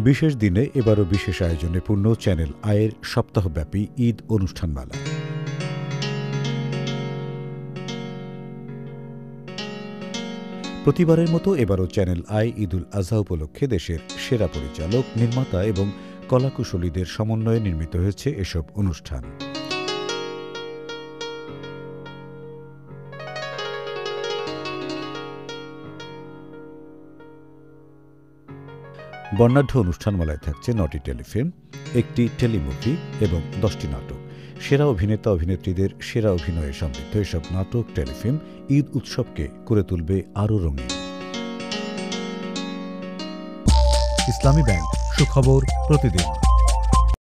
বিশেষ দিনে এবারও বিশেষ আয়োজনে পূর্ণ চ্যানেল আয়ের সপ্তাহব্যাপী ঈদ অনুষ্ঠানমালা। প্রতিবারের মতো এবারও চ্যানেল আই ঈদুল আজহা উপলক্ষে দেশের সেরা পরিচালক, নির্মাতা এবং কলাকুশলীদের সমন্বয়ে নির্মিত হয়েছে এসব অনুষ্ঠান। বর্ণাঢ্য অনুষ্ঠানমালায় থাকছে ৯টি টেলিফিল্ম, ১টি টেলিমুভি এবং ১০টি নাটক। সেরা অভিনেতা অভিনেত্রীদের সেরা অভিনয়ে সমৃদ্ধ এসব নাটক টেলিফিল্ম ঈদ উৎসবকে করে তুলবে আরও রঙিন। ইসলামী ব্যাংক, সুখবর প্রতিদিন।